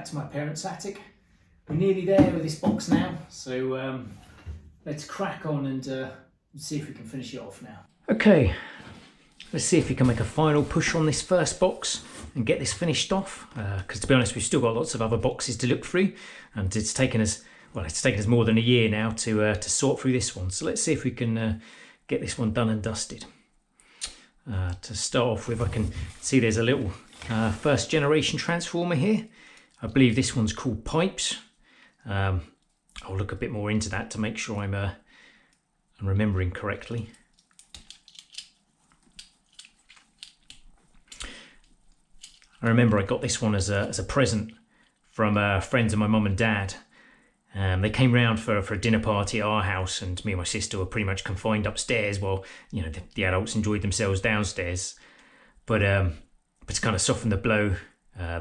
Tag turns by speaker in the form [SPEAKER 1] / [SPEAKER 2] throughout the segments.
[SPEAKER 1] to my parents' attic. We're nearly there with this box now, so let's crack on and see if we can finish it off now. Okay, let's see if we can make a final push on this first box and get this finished off, because to be honest, we've still got lots of other boxes to look through, and it's taken us more than a year now to sort through this one. So let's see if we can get this one done and dusted. To start off with, I can see there's a little first generation transformer here. I believe this one's called Pipes. I'll look a bit more into that to make sure I'm remembering correctly. I remember I got this one as a present from friends of my mum and dad. They came round for a dinner party at our house, and me and my sister were pretty much confined upstairs while the adults enjoyed themselves downstairs. But to kind of soften the blow,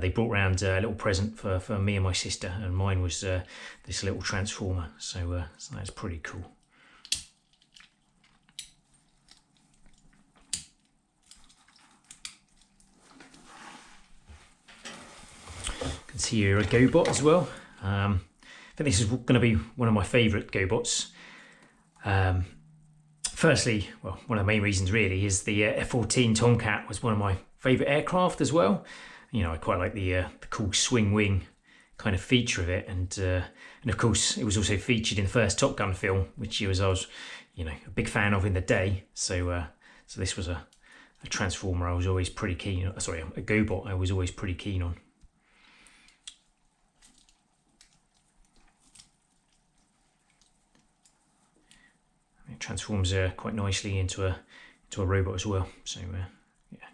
[SPEAKER 1] they brought round a little present for me and my sister, and mine was this little transformer. So that's pretty cool. You can see here a GoBot as well. I think this is going to be one of my favourite GoBots. Firstly, well, one of the main reasons really is the F-14 Tomcat was one of my favourite aircraft as well. I quite like the cool swing wing kind of feature of it, and of course it was also featured in the first Top Gun film, which I was a big fan of in the day. So this was a transformer I was always pretty keen on. Sorry, a GoBot I was always pretty keen on. It transforms quite nicely into a robot as well. So yeah,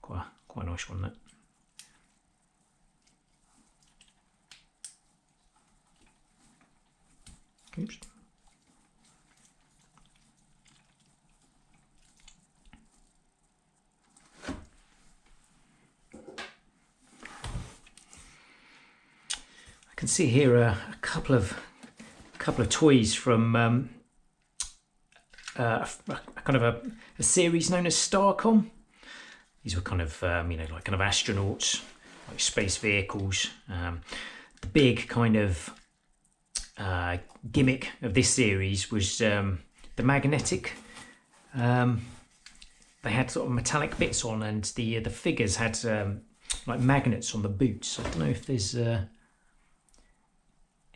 [SPEAKER 1] quite a nice one that. Oops. I can see here a couple of toys from a kind of a series known as Starcom. These were kind of like kind of astronauts, like space vehicles. The big kind of gimmick of this series was the magnetic. They had sort of metallic bits on, and the figures had like magnets on the boots. I don't know if there's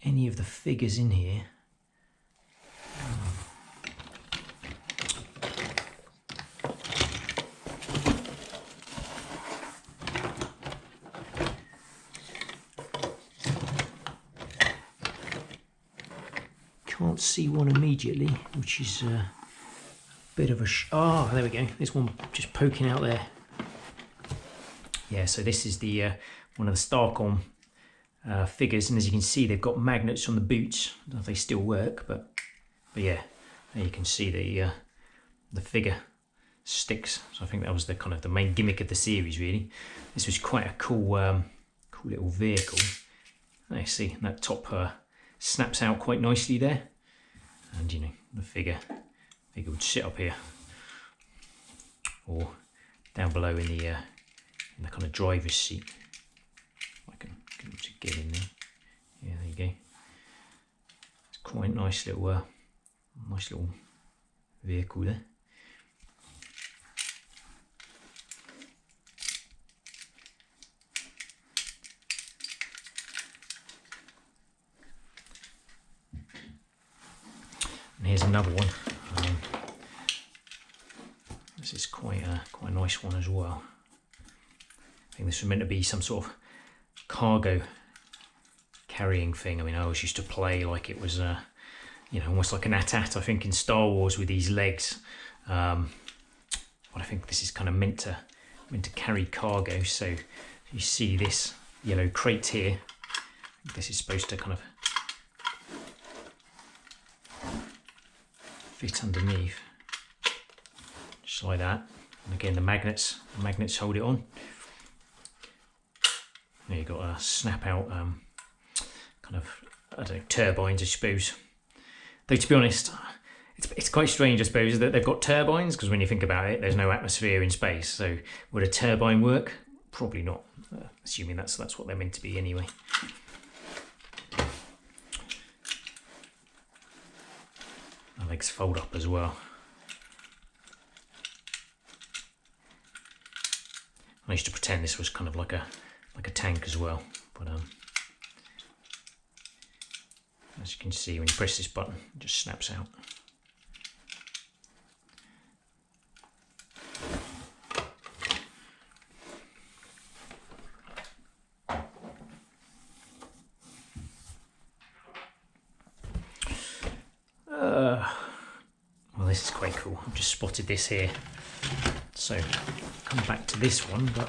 [SPEAKER 1] any of the figures in here. Can't see one immediately, which is a bit of a oh, there we go. There's one just poking out there. Yeah, so this is the one of the Starcom figures, and as you can see, they've got magnets on the boots. I don't know if they still work, but yeah, there you can see the figure sticks. So I think that was the kind of the main gimmick of the series, really. This was quite a cool little vehicle. There you see that top snaps out quite nicely there, and the figure would sit up here or down below in the kind of driver's seat. I can get in there. Yeah, there you go. It's quite a nice little vehicle there. And here's another one. This is quite a nice one as well. I think this was meant to be some sort of cargo carrying thing. I mean, I always used to play like it was almost like an AT-AT, I think, in Star Wars with these legs. But I think this is kind of meant to carry cargo. So you see this yellow crate here. This is supposed to kind of fit underneath, just like that. And again, the magnets hold it on. Now you've got a snap out kind of, I don't know, turbines, I suppose. Though to be honest, it's quite strange, I suppose, that they've got turbines, because when you think about it, there's no atmosphere in space. So would a turbine work? Probably not. assuming that's what they're meant to be anyway. The legs fold up as well. I used to pretend this was kind of like a tank as well, but as you can see, when you press this button, it just snaps out. Well, this is quite cool. I've just spotted this here. So, come back to this one, but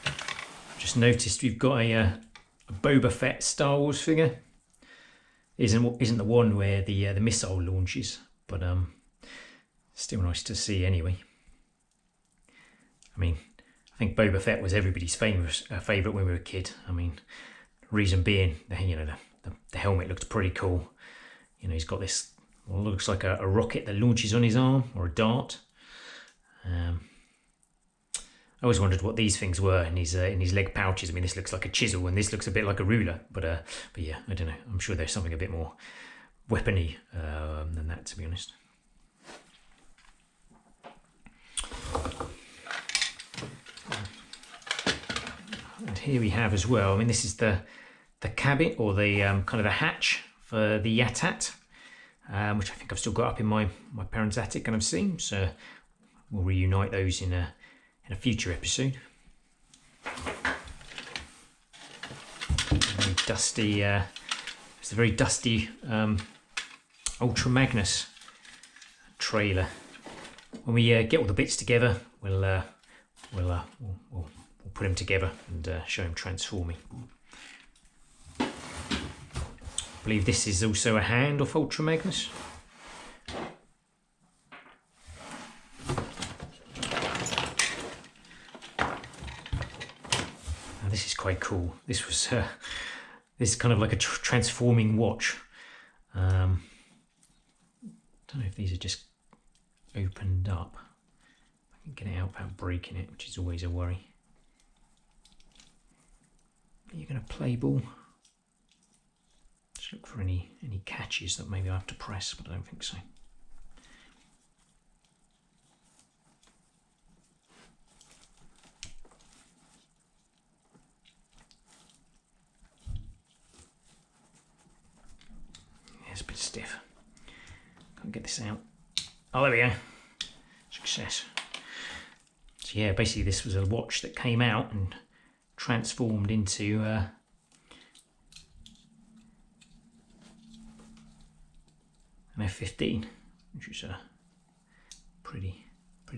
[SPEAKER 1] I've just noticed we've got a Boba Fett Star Wars figure. Isn't the one where the missile launches, but still nice to see anyway. I mean, I think Boba Fett was everybody's favourite when we were a kid. I mean, reason being, the helmet looked pretty cool. You know, he's got this, well, looks like a rocket that launches on his arm, or a dart. I always wondered what these things were in his leg pouches. I mean, this looks like a chisel, and this looks a bit like a ruler. But yeah, I don't know. I'm sure there's something a bit more weapony than that, to be honest. And here we have as well. I mean, this is the cabin, or the kind of the hatch for the Yatat, which I think I've still got up in my parents' attic, and I've seen. So we'll reunite those in a future episode. Very dusty. It's a very dusty Ultra Magnus trailer. When we get all the bits together, we'll put them together and show them transforming. I believe this is also a hand of Ultra Magnus. This is quite cool. This was this is kind of like a transforming watch. Don't know if these are just opened up. I can get it out without breaking it, which is always a worry. You're going to play ball. Just look for any catches that maybe I have to press, but I don't think so. It's a bit stiff. Can't get this out. Oh, there we go. Success. So yeah, basically this was a watch that came out and transformed into an F-15, which is pretty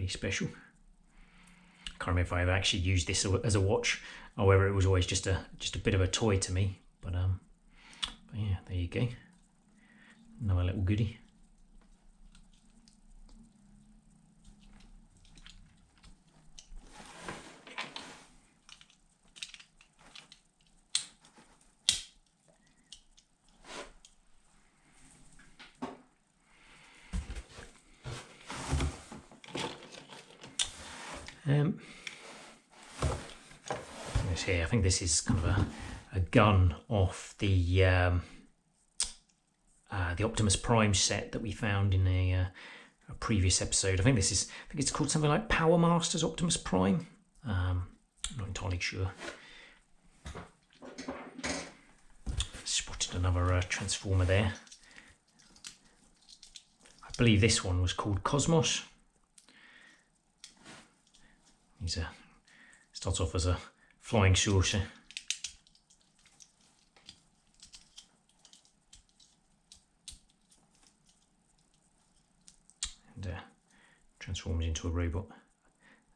[SPEAKER 1] special. I can't remember if I've actually used this as a watch, or whether it was always just a bit of a toy to me. But yeah, there you go. Another little goodie. This here, I think this is kind of a gun off the Optimus Prime set that we found in a previous episode. I think it's called something like Power Masters Optimus Prime. I'm not entirely sure. Spotted another transformer there. I believe this one was called Cosmos. He starts off as a flying saucer. And transforms into a robot.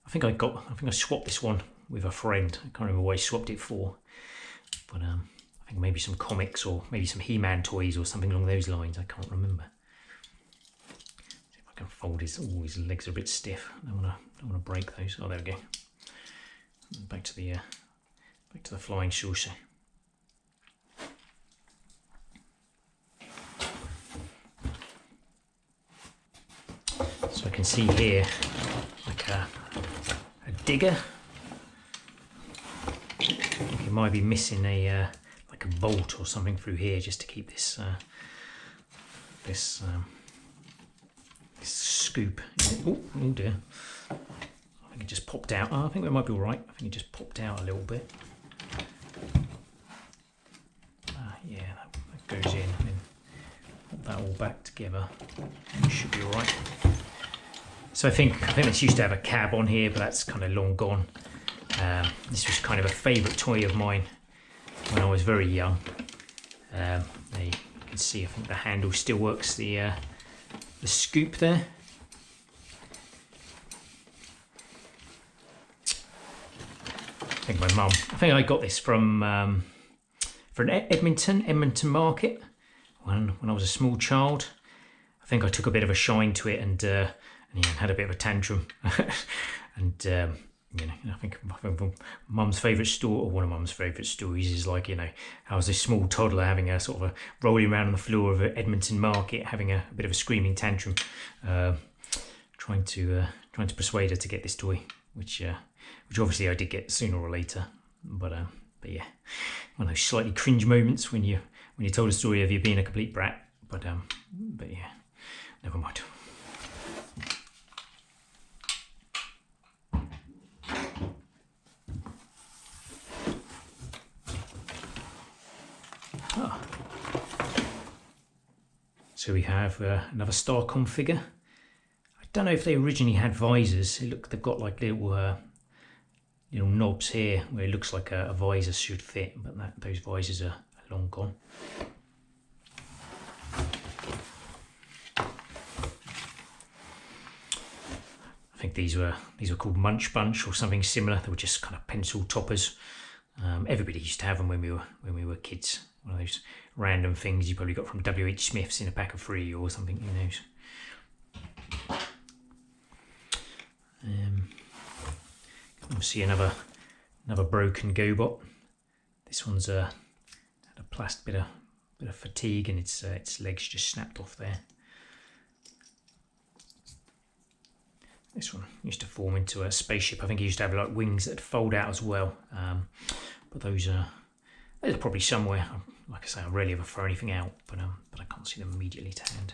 [SPEAKER 1] I think I swapped this one with a friend. I can't remember what I swapped it for, but I think maybe some comics or maybe some He-Man toys or something along those lines. I can't remember. See if I can fold his. Oh, his legs are a bit stiff. I don't want to break those. Oh, there we go. Back to the flying saucer. So I can see here like a digger. might be missing a like a bolt or something through here just to keep this this scoop. Oh dear! I think it just popped out. Oh, I think that might be all right. I think it just popped out a little bit. Yeah, that goes in, and then put that all back together. It should be all right. So I think this used to have a cab on here, but that's kind of long gone. This was kind of a favourite toy of mine when I was very young. There you can see, I think the handle still works. The scoop there. I think my mum. I think I got this from Edmonton Market when I was a small child. I think I took a bit of a shine to it and had a bit of a tantrum. And I think mum's favourite story, or one of mum's favourite stories, is like, I was this small toddler having a sort of a rolling around on the floor of Edmonton Market, having a bit of a screaming tantrum, trying to persuade her to get this toy, which obviously I did get sooner or later. But yeah, one of those slightly cringe moments when you told a story of you being a complete brat. But yeah, never mind. So we have another Starcom figure. I don't know if they originally had visors. They've got like little knobs here where it looks like a visor should fit, but those visors are long gone. I think these were called Munch Bunch or something similar. They were just kind of pencil toppers. Everybody used to have them when we were kids. One of those random things you probably got from W.H. Smith's in a pack of 3 or something, who knows. We'll see another broken GoBot. This one's had a bit of fatigue, and its legs just snapped off there. This one used to form into a spaceship. I think it used to have like wings that fold out as well. But those are probably somewhere. Like I say, I rarely ever throw anything out, but I can't see them immediately to hand.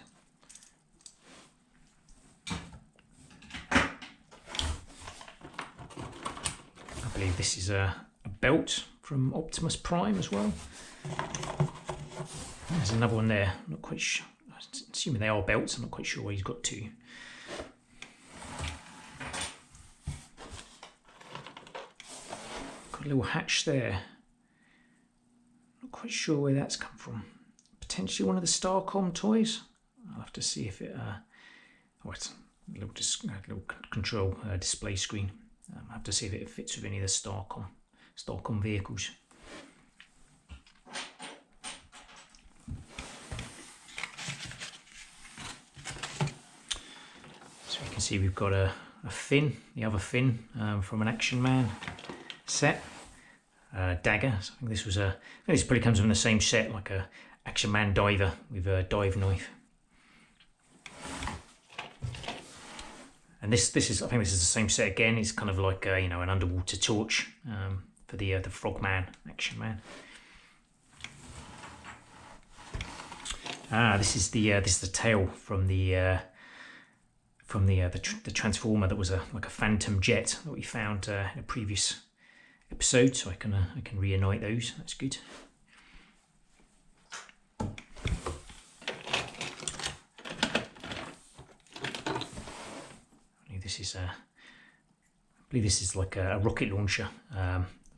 [SPEAKER 1] I believe this is a belt from Optimus Prime as well. There's another one there. I'm not quite sure. Assuming they are belts. I'm not quite sure where he's got to. Got a little hatch there. Not quite sure where that's come from. Potentially one of the Starcom toys. I'll have to see if it. It's a little control display screen. I'll have to see if it fits with any of the Starcom vehicles. So you can see we've got a fin, the other fin from an Action Man set. Dagger. So I think this was this probably comes from the same set, like a Action Man diver with a dive knife. And this is, I think this is the same set again. It's kind of like an underwater torch for the Frogman, Action Man. This is the tail from the Transformer that was like a Phantom jet that we found in a previous episode. So I can reunite those. That's good. I believe this is like a rocket launcher,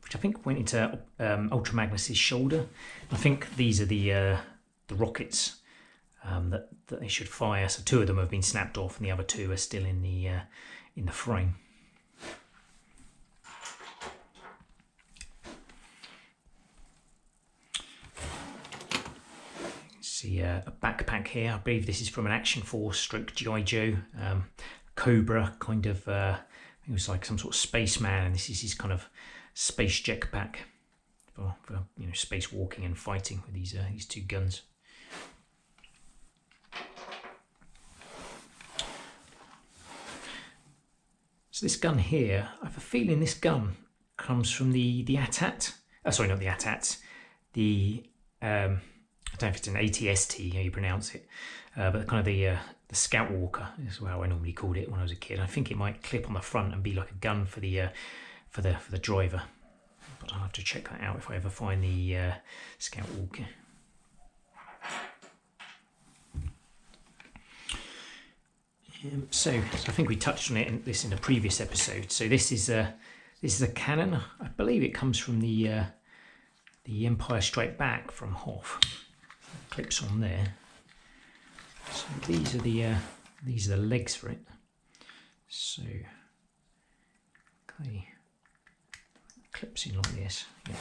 [SPEAKER 1] which I think went into Ultra Magnus's shoulder. I think these are the rockets that they should fire. So 2 of them have been snapped off, and the other 2 are still in the frame. See a backpack here. I believe this is from an Action Force stroke G.I. Joe. Cobra kind of, it was like some sort of spaceman, and this is his kind of space jetpack for space walking and fighting with these 2 guns. So this gun here, I have a feeling this gun comes from the AT-AT. sorry, not the AT-ATs, the I don't know if it's an ATST, how you pronounce it, but kind of the Scout Walker is how I normally called it when I was a kid. I think it might clip on the front and be like a gun for the driver, but I'll have to check that out if I ever find the Scout Walker. So I think we touched on it in a previous episode. So this is a cannon. I believe it comes from the Empire Strike Back from Hoth. Clips on there. So these are the legs for it. So okay, clips in like this. Yeah.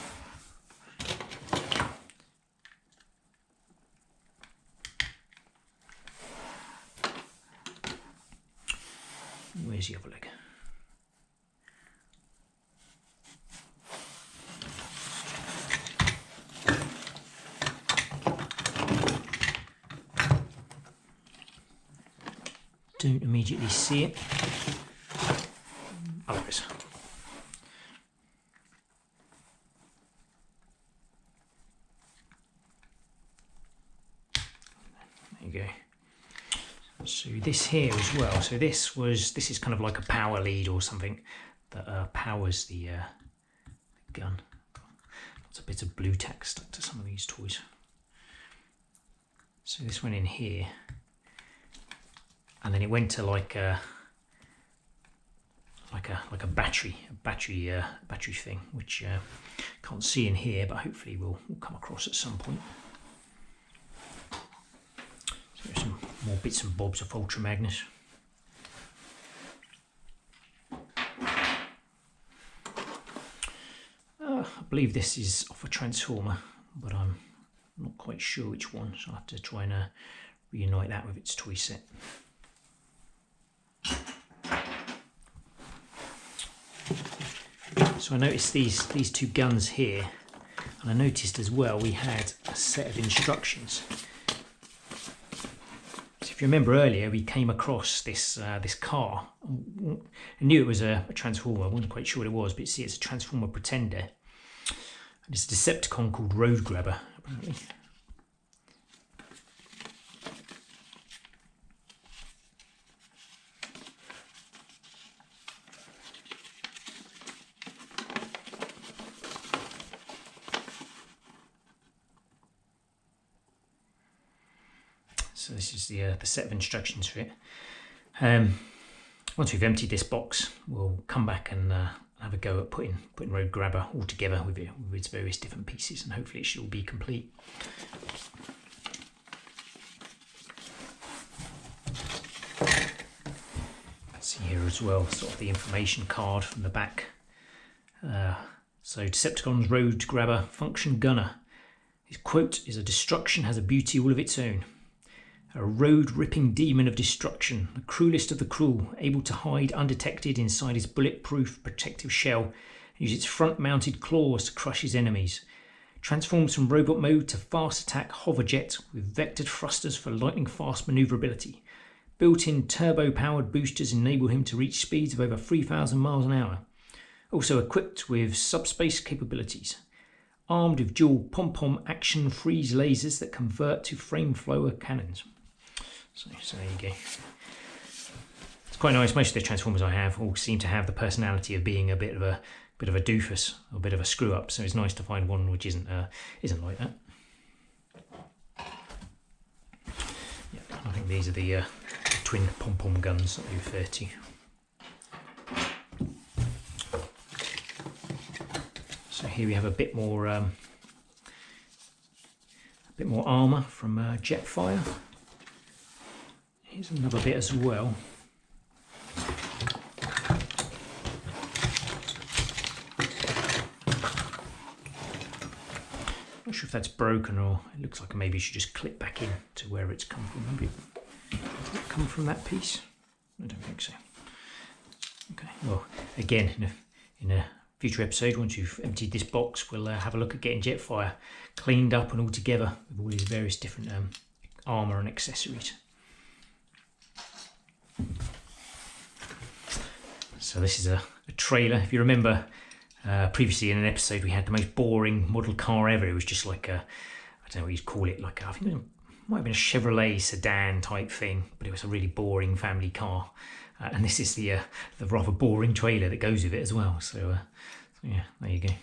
[SPEAKER 1] Where's the other leg? Don't immediately see it. Oh, there it is. There you go. So this here as well. So this is kind of like a power lead or something that powers the gun. Lots of bits of blue tack stuck to some of these toys. So this went in here, and then it went to like a battery thing, which can't see in here, but hopefully we'll come across at some point. So there's some more bits and bobs of Ultra Magnus. I believe this is off a Transformer, but I'm not quite sure which one, so I'll have to try and reunite that with its toy set. So I noticed these two guns here, and I noticed as well we had a set of instructions. So if you remember earlier, we came across this car. I knew it was a Transformer. I wasn't quite sure what it was, but you see, it's a Transformer Pretender. And it's a Decepticon called Road Grabber, apparently. So this is the set of instructions for it. Once we've emptied this box, we'll come back and have a go at putting Road Grabber all together with its various different pieces, and hopefully it should all be complete. See here as well, sort of the information card from the back. So Decepticon's Road Grabber Function Gunner. His quote is, "A destruction has a beauty all of its own. A road-ripping demon of destruction, the cruelest of the cruel, able to hide undetected inside his bulletproof protective shell and use its front-mounted claws to crush his enemies. Transforms from robot mode to fast attack hoverjet with vectored thrusters for lightning-fast manoeuvrability. Built-in turbo-powered boosters enable him to reach speeds of over 3,000 miles an hour. Also equipped with subspace capabilities. Armed with dual pom-pom action freeze lasers that convert to flamethrower cannons." So there you go. It's quite nice. Most of the Transformers I have all seem to have the personality of being a bit of a doofus, or a bit of a screw up. So it's nice to find one which isn't like that. Yeah, I think these are the twin pom-pom guns that I refer to. So here we have a bit more armour from Jetfire. Here's another bit as well. Not sure if that's broken, or it looks like maybe it should just clip back in to where it's come from. Maybe it come from that piece. I don't think so. Okay. Well, again, in a future episode, once you've emptied this box, we'll have a look at getting Jetfire cleaned up and all together with all these various different armour and accessories. So this is a trailer. If you remember Previously in an episode we had the most boring model car ever. It was just like a, I don't know what you'd call it, like I think it might have been a Chevrolet sedan type thing, but it was a really boring family car. And this is the rather boring trailer that goes with it as well. So yeah, there you go.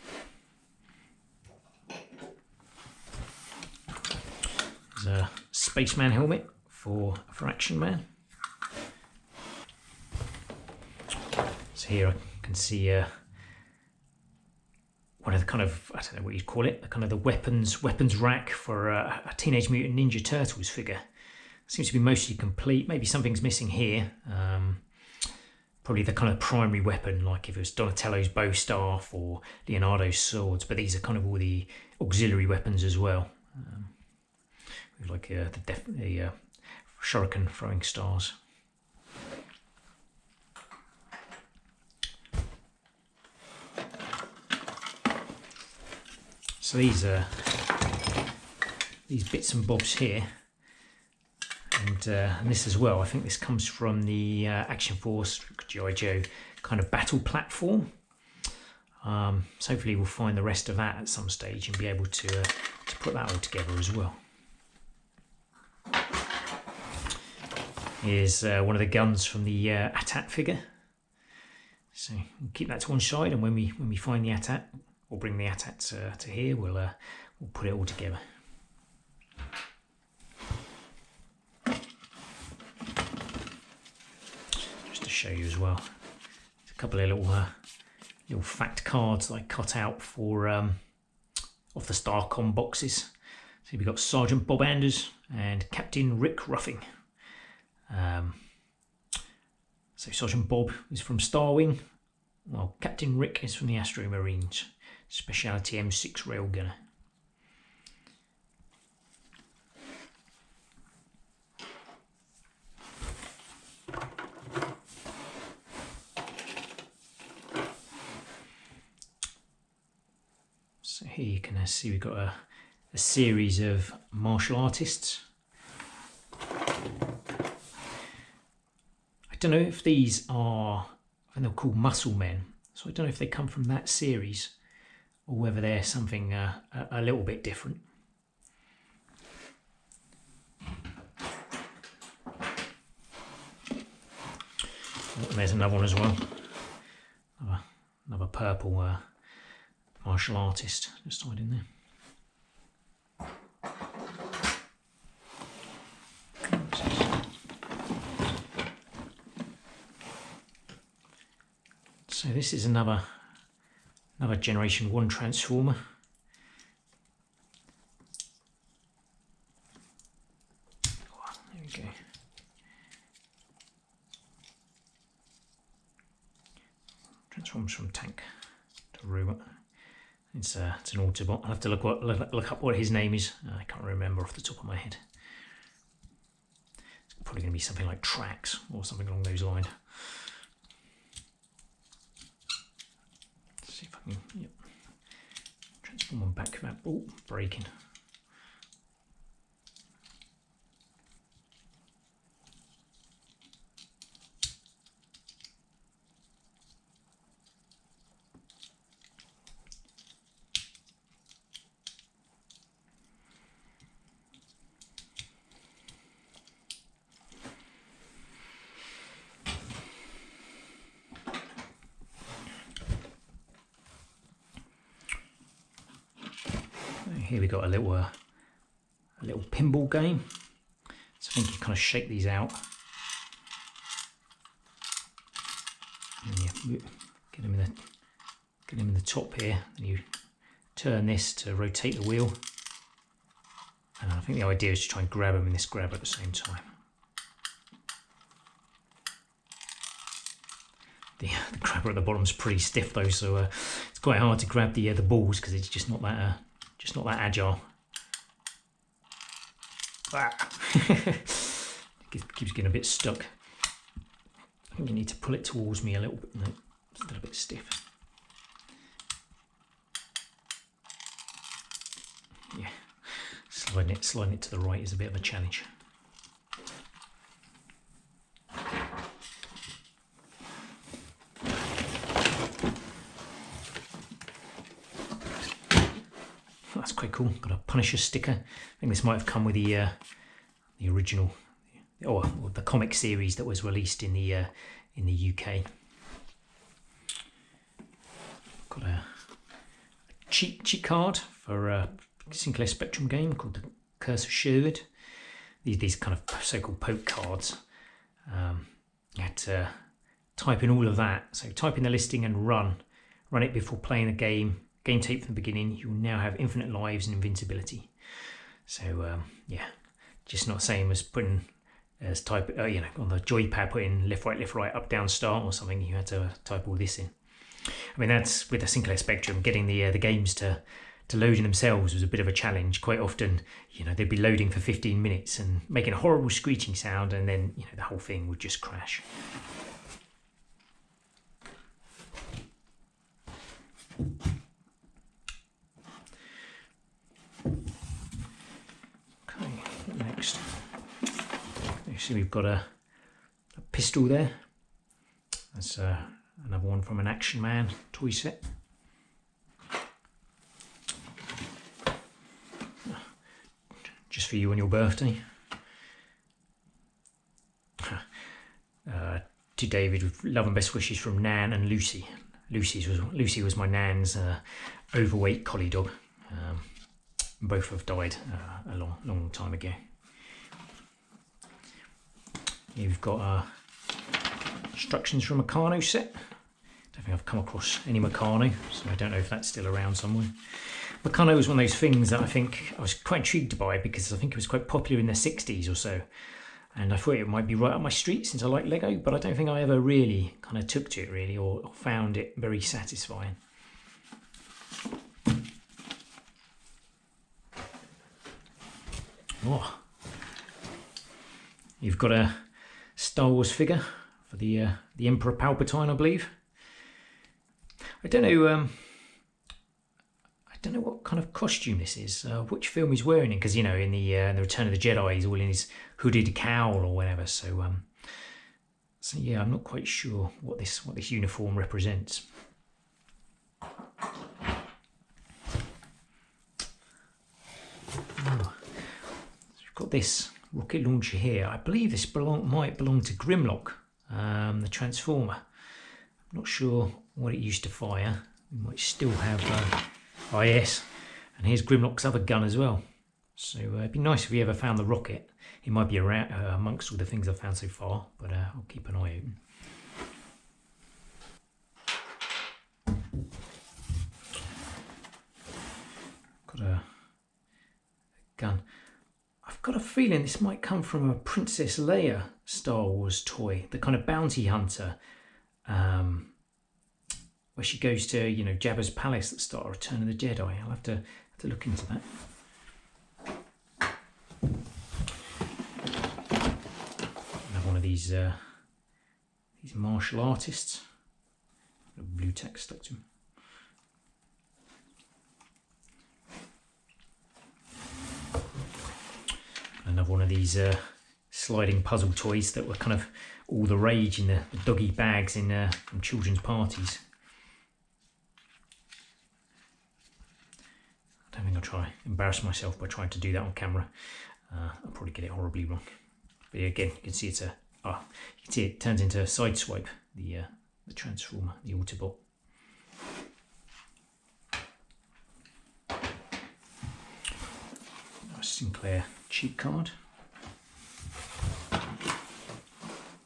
[SPEAKER 1] There's a spaceman helmet for Action Man. So here I can see one of the kind of, I don't know what you'd call it, kind of the weapons rack for a Teenage Mutant Ninja Turtles figure. Seems to be mostly complete. Maybe something's missing here. Probably the kind of primary weapon, like if it was Donatello's bow staff or Leonardo's swords. But these are kind of all the auxiliary weapons as well. With like the shuriken throwing stars. So these bits and bobs here, and this as well. I think this comes from the Action Force G.I. Joe kind of battle platform. So hopefully we'll find the rest of that at some stage and be able to put that all together as well. Here's one of the guns from the AT-AT figure. So we'll keep that to one side, and when we find the AT-AT, we'll bring the AT-AT to here. We'll put it all together. Just to show you as well, there's a couple of little fact cards that I cut out for off the Starcom boxes. So we've got Sergeant Bob Anders and Captain Rick Ruffing. So Sergeant Bob is from Starwing, while Captain Rick is from the Astro Marines. Specialty M6 railgunner. So here you can see we've got a series of martial artists. I don't know if these are, I think they're called Muscle Men, so I don't know if they come from that series or whether they're something a little bit different. And there's another one as well. Another purple martial artist just hiding there. So this is another Generation 1 Transformer. Oh, there we go. Transforms from tank to robot. It's an Autobot. I'll have to look up what his name is. I can't remember off the top of my head. It's probably going to be something like Trax or something along those lines. Let's see if I can. Yep. Transform one back without breaking. Here we got a little pinball game. So I think you kind of shake these out, and you get them in the top here, and you turn this to rotate the wheel. And I think the idea is to try and grab them in this grab at the same time. The grabber at the bottom is pretty stiff though, so it's quite hard to grab the balls because it's just not that agile. Keeps getting a bit stuck. I think you need to pull it towards me a little bit. No, it's a little bit stiff. Yeah, sliding it to the right is a bit of a challenge. quite cool. Got a Punisher sticker. I think this might have come with the original, or the comic series that was released in the UK. Got a cheat card for a Sinclair Spectrum game called the Curse of Sherwood. These kind of so-called poke cards. You had to type in all of that. So type in the listing and run it before playing the game. Game tape from the beginning. You will now have infinite lives and invincibility. So yeah, just not the same as putting on the joypad, putting left, right, up, down, start or something. You had to type all this in. I mean, that's with the Sinclair Spectrum. Getting the games to load in themselves was a bit of a challenge. Quite often, they'd be loading for 15 minutes and making a horrible screeching sound, and then the whole thing would just crash. Okay, next. You see we've got a pistol there. That's another one from an Action Man toy set. Just for you on your birthday. To David, with love and best wishes from Nan and Lucy. Lucy was my Nan's overweight collie dog. Both have died a long time ago. Here we've got instructions from a Meccano set. Don't think I've come across any Meccano, so I don't know if that's still around somewhere. Meccano was one of those things that I think I was quite intrigued by, because I think it was quite popular in the 60s or so. And I thought it might be right up my street since I like Lego, but I don't think I ever really kind of took to it really, or found it very satisfying. Oh, you've got a Star Wars figure for the Emperor Palpatine, I believe. I don't know what kind of costume this is, which film he's wearing it, because in the Return of the Jedi he's all in his hooded cowl or whatever. So yeah, I'm not quite sure what this uniform represents. Oh. We've got this rocket launcher here. I believe this might belong to Grimlock, the Transformer. I'm not sure what it used to fire. We might still have. Oh yes, and here's Grimlock's other gun as well. So it'd be nice if we ever found the rocket. It might be around amongst all the things I've found so far, but I'll keep an eye open. Got a gun. I've got a feeling this might come from a Princess Leia Star Wars toy, the kind of bounty hunter, where she goes to Jabba's palace at the start of Return of the Jedi. I'll have to look into that. Another one of these martial artists. A blue text stuck to him. Another one of these sliding puzzle toys that were kind of all the rage in the doggy bags from children's parties. I don't think I'll try embarrass myself by trying to do that on camera. I'll probably get it horribly wrong. But yeah, again, you can see you can see it turns into a Sideswipe, the Transformer, the Autobot. A Sinclair cheat card.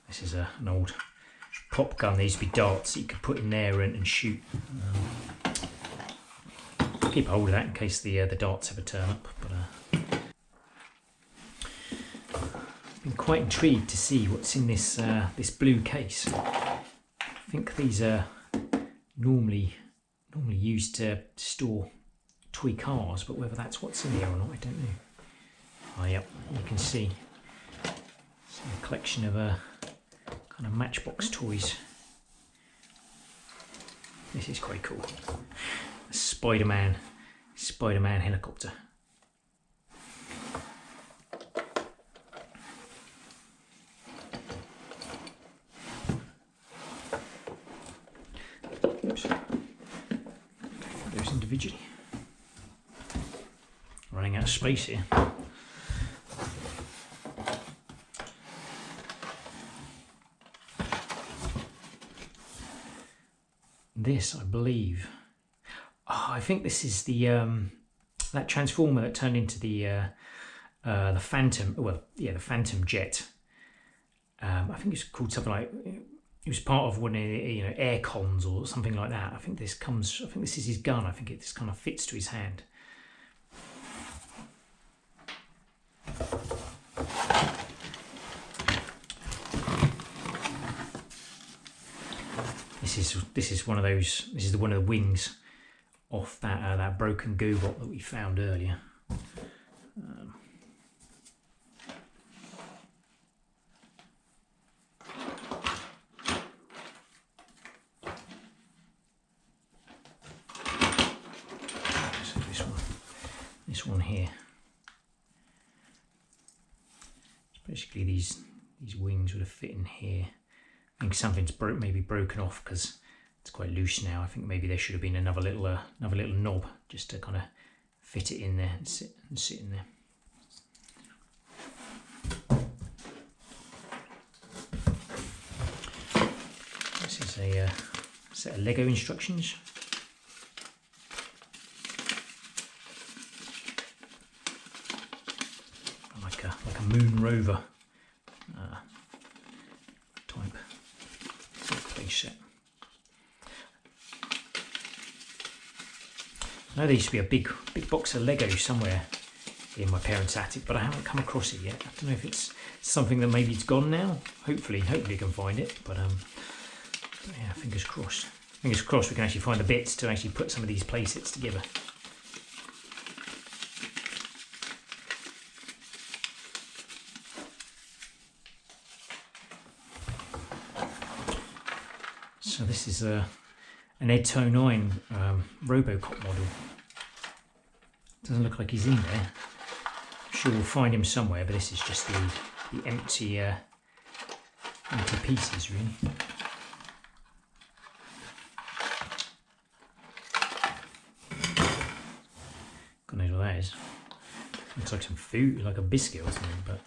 [SPEAKER 1] This is an old pop gun. There used to be darts that you could put in there and shoot. Keep hold of that in case the darts ever turn up. But I've been quite intrigued to see what's in this this blue case. I think these are normally used to store toy cars, but whether that's what's in here or not, I don't know. Oh yep, you can see it's a collection of kind of Matchbox toys. This is quite cool. A Spider-Man helicopter. Oops. Those individually. of space here. This, I believe, I think this is the that transformer that turned into the Phantom. Well, yeah, the Phantom jet. I think it's called something like. It was part of one of the, air cons or something like that. I think this is his gun. I think it just kind of fits to his hand. This is one of those. This is one of the wings off that that broken gobot that we found earlier. So this one here. So basically, these wings would have fit in here. I think something's maybe broken off because it's quite loose now. I think maybe there should have been another little knob just to kind of fit it in there and sit in there. This is a set of Lego instructions. Like a moon rover type play set. I know there used to be a big box of Lego somewhere in my parents' attic, but I haven't come across it yet. I don't know if it's something that maybe it's gone now. Hopefully I can find it. But yeah, fingers crossed. Fingers crossed we can actually find the bits to actually put some of these play sets together. So this is an Ed 09 Robocop model. Doesn't look like he's in there. I'm sure we'll find him somewhere, but this is just the empty pieces, really. God knows what that is. Looks like some food, like a biscuit or something, but.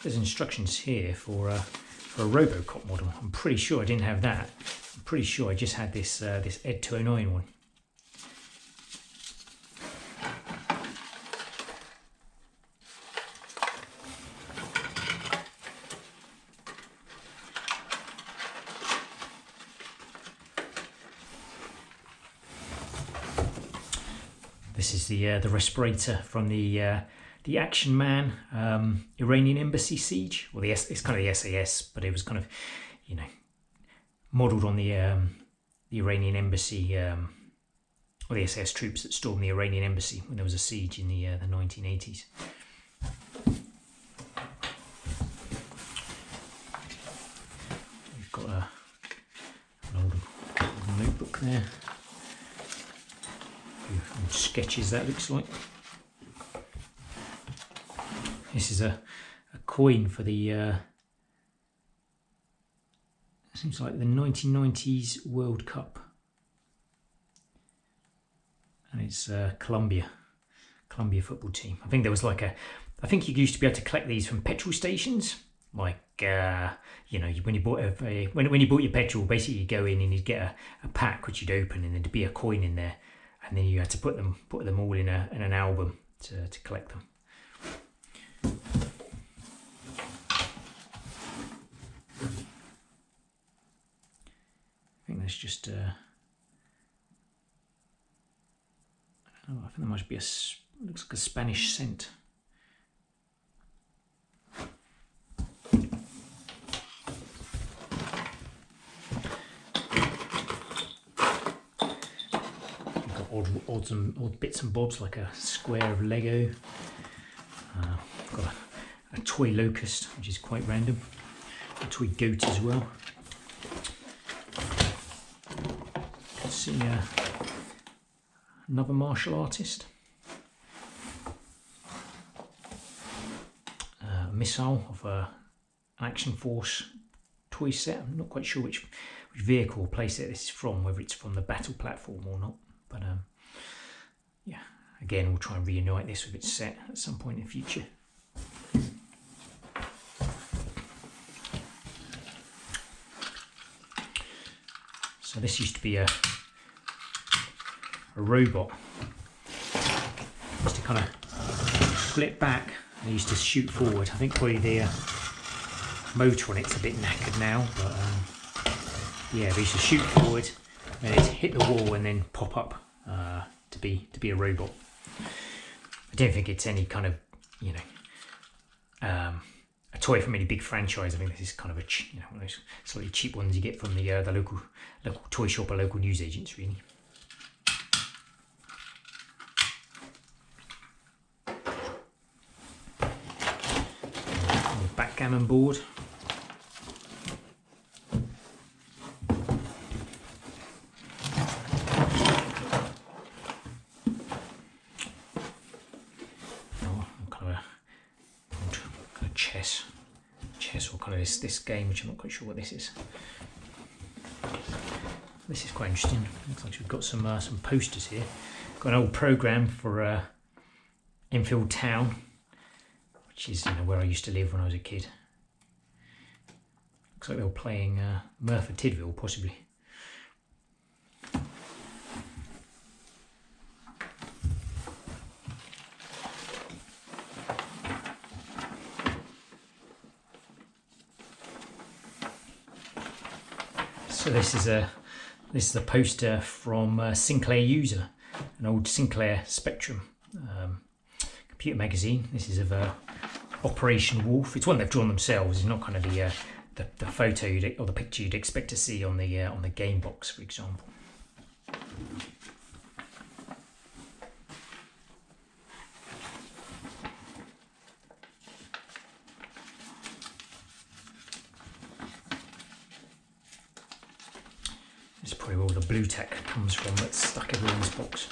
[SPEAKER 1] There's instructions here for a Robocop model. I'm pretty sure I didn't have that. I'm pretty sure I just had this this Ed 209 one. This is the respirator from the Action Man Iranian embassy siege. Well, it's kind of the SAS, but it was kind of, modelled on the Iranian embassy, or the SAS troops that stormed the Iranian embassy when there was a siege in the 1980s. We've got an old notebook there. A few sketches that looks like. This is a coin for the seems like the 1990s World Cup, and it's Colombia football team. I think there was I think you used to be able to collect these from petrol stations, when you bought when you bought your petrol. Basically, you go in and you'd get a pack which you'd open, and there'd be a coin in there, and then you had to put them all in an album to collect them. I think that's just I don't know, I think there must be looks like a Spanish cent. Got odd bits and bobs, like a square of Lego. Got a toy locust, which is quite random. A toy goat as well. Can see another martial artist. A missile of an Action Force toy set. I'm not quite sure which vehicle or playset this is from, whether it's from the battle platform or not. But yeah, again, we'll try and reunite this with its set at some point in the future. So this used to be a robot. Used to kind of flip back and used to shoot forward. I think probably the motor on it's a bit knackered now, but yeah, we used to shoot forward and it'd hit the wall and then pop up to be a robot. I don't think it's any kind of, you know, a toy from any big franchise. I think this is kind of a one of those slightly cheap ones you get from the local toy shop or local newsagents, really. Backgammon board. Kind of a chess or kind of this game, which I'm not quite sure what this is. This is quite interesting. Looks like we've got some posters here. Got an old program for Enfield Town, which is where I used to live when I was a kid. Looks like they were playing Merthyr Tydfil, possibly. So this is a poster from Sinclair User, an old Sinclair Spectrum computer magazine. This is of Operation Wolf. It's one they've drawn themselves. It's not kind of the photo or the picture you'd expect to see on the game box, for example. This is probably where all the blue tack comes from that's stuck everywhere in this box.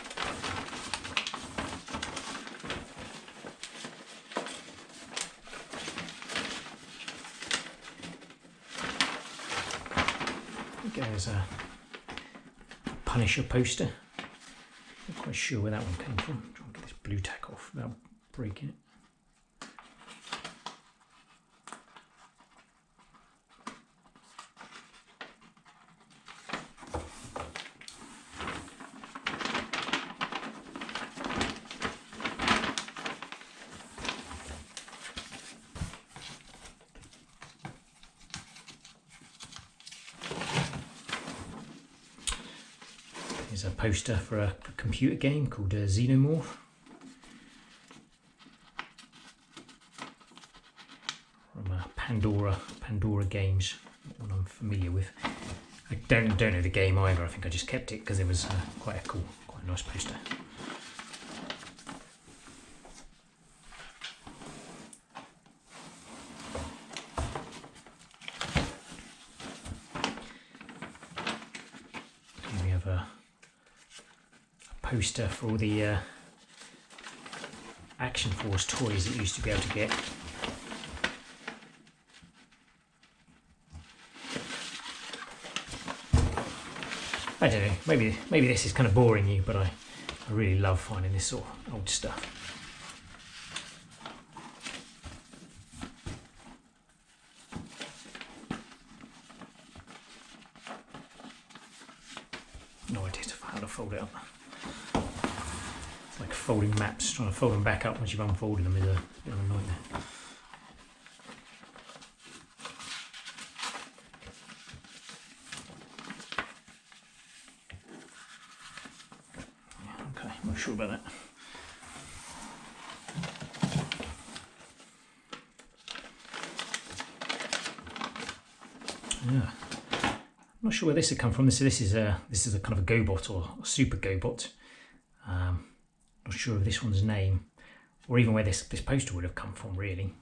[SPEAKER 1] There's a Punisher poster. Not quite sure where that one came from. I'm trying to get this blue tack off without breaking it. Here's a poster for a computer game called Xenomorph. From Pandora Games, one I'm familiar with. I don't know the game either. I think I just kept it because it was quite a nice poster. Here we have a poster for all the Action Force toys that you used to be able to get. I don't know, maybe this is kind of boring you, but I really love finding this sort of old stuff. No idea how to fold it up. It's like folding maps. Trying to fold them back up once you've unfolded them is a bit of a nightmare. I'm not sure about that. Yeah, I'm not sure where this had come from. This is a kind of a gobot or a super gobot. Not sure of this one's name, or even where this poster would have come from, really.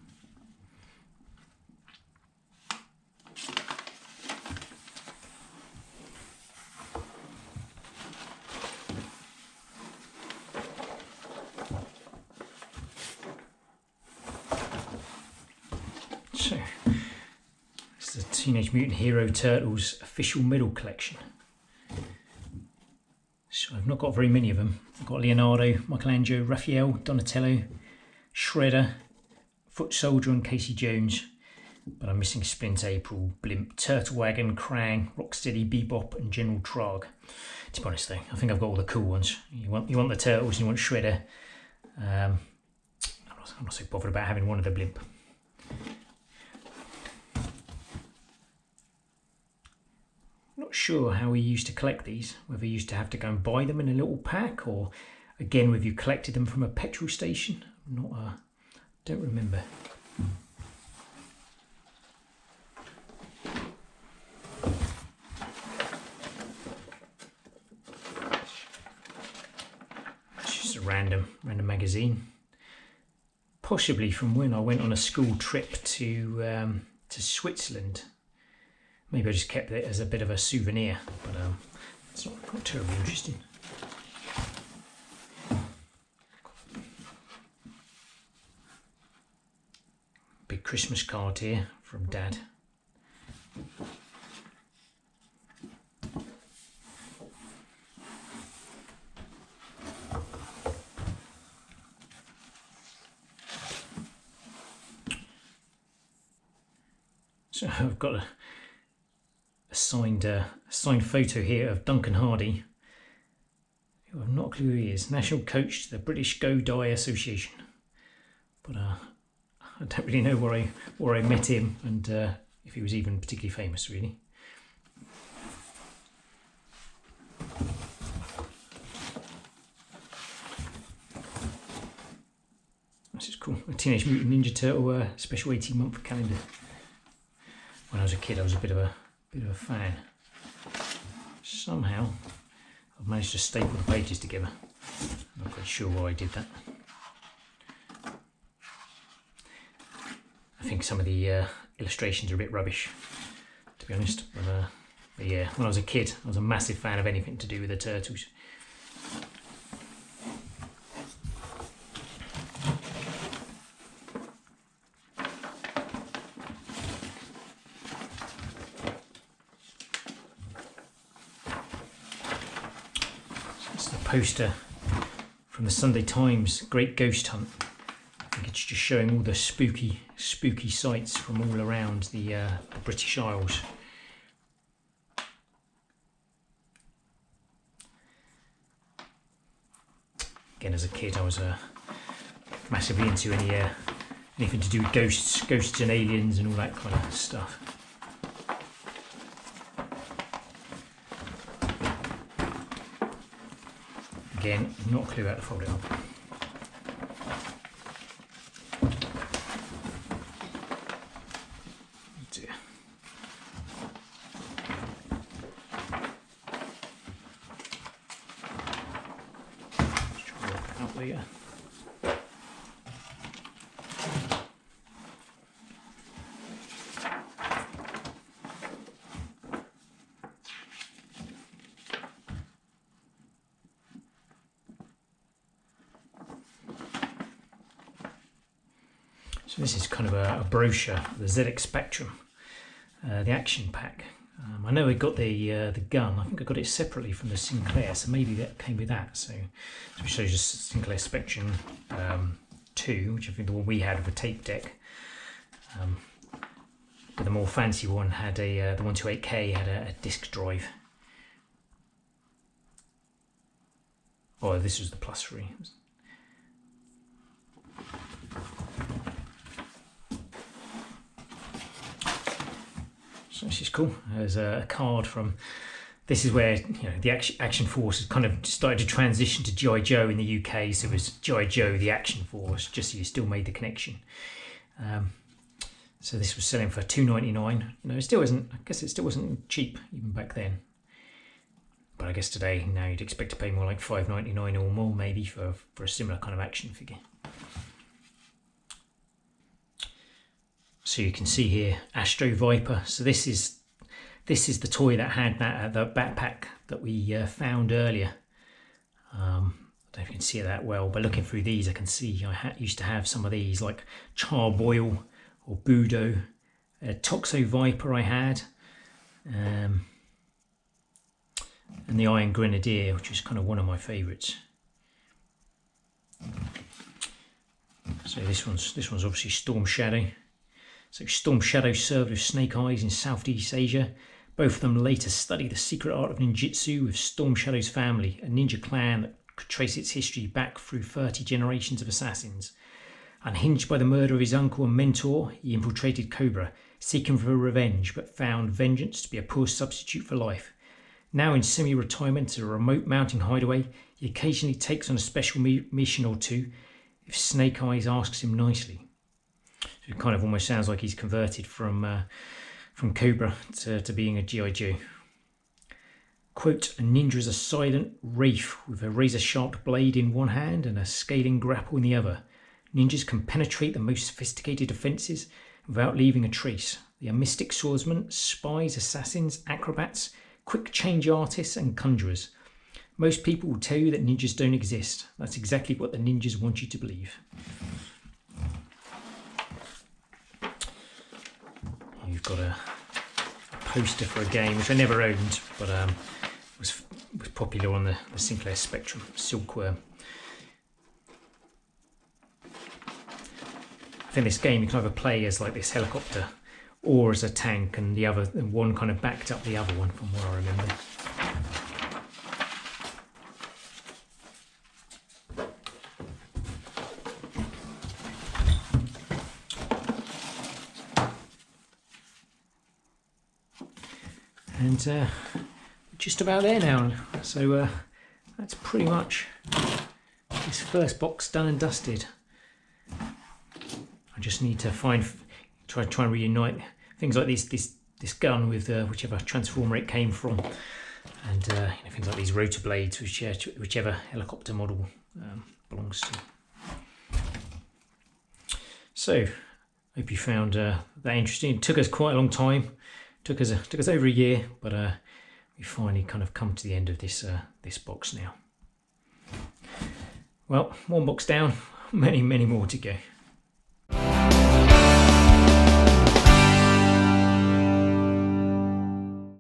[SPEAKER 1] So, this is Teenage Mutant Hero Turtles official medal collection. So I've not got very many of them. I've got Leonardo, Michelangelo, Raphael, Donatello, Shredder, Foot Soldier and Casey Jones. But I'm missing Splint April, Blimp, Turtle Wagon, Krang, Rocksteady, Bebop and General Trog. To be honest though, I think I've got all the cool ones. You want the Turtles and you want Shredder. I'm not so bothered about having one of the Blimp. Not sure how we used to collect these, whether you used to have to go and buy them in a little pack, or again whether you collected them from a petrol station. Don't remember. It's just a random magazine, possibly from when I went on a school trip to Switzerland. Maybe I just kept it as a bit of a souvenir, but it's not terribly interesting. Big Christmas card here from Dad. So I've got a signed photo here of Duncan Hardy, who I've not a clue who he is. National coach to the British Go Die Association. But I don't really know where I met him and if he was even particularly famous, really. This is cool. A Teenage Mutant Ninja Turtle special 18-month calendar. When I was a kid, I was a bit of a fan. Somehow I've managed to staple the pages together. I'm not quite sure why I did that. I think some of the illustrations are a bit rubbish, to be honest. But yeah, when I was a kid, I was a massive fan of anything to do with the Turtles. Poster from the Sunday Times Great Ghost Hunt. I think it's just showing all the spooky sights from all around the British Isles. Again, as a kid, I was massively into anything to do with ghosts and aliens and all that kind of stuff. Again, not a clue how to fold it up. Oh dear. Let's try to work that out later. So this is kind of a brochure, the ZX Spectrum, the action pack. I know I got the gun. I think I got it separately from the Sinclair, so maybe that came with that. So it shows you Sinclair Spectrum 2, which I think the one we had with a tape deck. But the more fancy one had the 128K had a disk drive. Oh, this was the plus 3. So this is cool. There's a card from. This is where the Action Force has kind of started to transition to G.I. Joe in the UK. So it was G.I. Joe, the Action Force, just so you still made the connection. So this was selling for $2.99. No, it still isn't. I guess it still wasn't cheap even back then. But I guess today now you'd expect to pay more like $5.99 or more maybe for a similar kind of action figure. So you can see here Astro Viper. So this is the toy that had that the backpack that we found earlier. I don't know if you can see it that well, but looking through these, I can see I used to have some of these like Charboil or Budo, Toxo Viper I had, and the Iron Grenadier, which is kind of one of my favourites. So this one's obviously Storm Shadow. So Storm Shadow served with Snake Eyes in Southeast Asia. Both of them later studied the secret art of ninjutsu with Storm Shadow's family, a ninja clan that could trace its history back through 30 generations of assassins. Unhinged by the murder of his uncle and mentor, he infiltrated Cobra, seeking for revenge, but found vengeance to be a poor substitute for life. Now in semi-retirement at a remote mountain hideaway, he occasionally takes on a special mission or two if Snake Eyes asks him nicely. So it kind of almost sounds like he's converted from Cobra to being a G.I. Joe. Quote, a ninja is a silent wraith with a razor-sharp blade in one hand and a scaling grapple in the other. Ninjas can penetrate the most sophisticated defences without leaving a trace. They are mystic swordsmen, spies, assassins, acrobats, quick change artists and conjurers. Most people will tell you that ninjas don't exist. That's exactly what the ninjas want you to believe. You've got a poster for a game which I never owned, but was popular on the Sinclair Spectrum, Silkworm. I think this game you can either play as like this helicopter or as a tank, and the other one kind of backed up the other one from what I remember. And just about there now, so that's pretty much this first box done and dusted. I just need to try and reunite things like this gun with whichever transformer it came from, and things like these rotor blades, whichever helicopter model belongs to. So, hope you found that interesting. It took us quite a long time. Took us over a year, but we finally kind of come to the end of this box now. Well, one box down, many more to go.